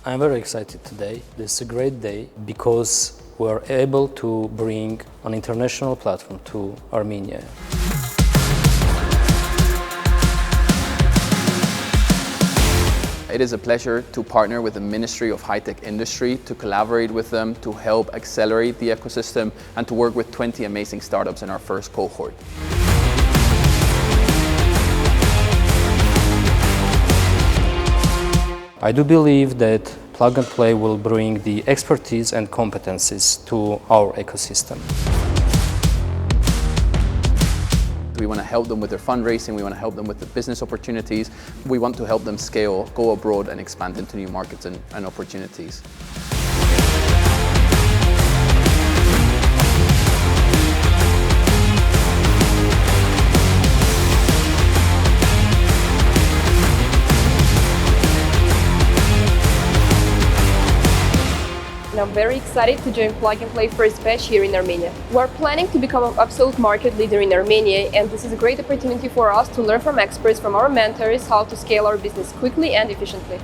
I'm very excited today. This is a great day because we're able to bring an international platform to Armenia. It is a pleasure to partner with the Ministry of High-Tech Industry, to collaborate with them, to help accelerate the ecosystem, and to work with 20 amazing startups in our first cohort. I do believe that Plug and Play will bring the expertise and competencies to our ecosystem. We want to help them with their fundraising, we want to help them with the business opportunities. We want to help them scale, go abroad and expand into new markets and opportunities. And I'm very excited to join Plug and Play first batch here in Armenia. We're planning to become an absolute market leader in Armenia, and this is a great opportunity for us to learn from experts, from our mentors, how to scale our business quickly and efficiently.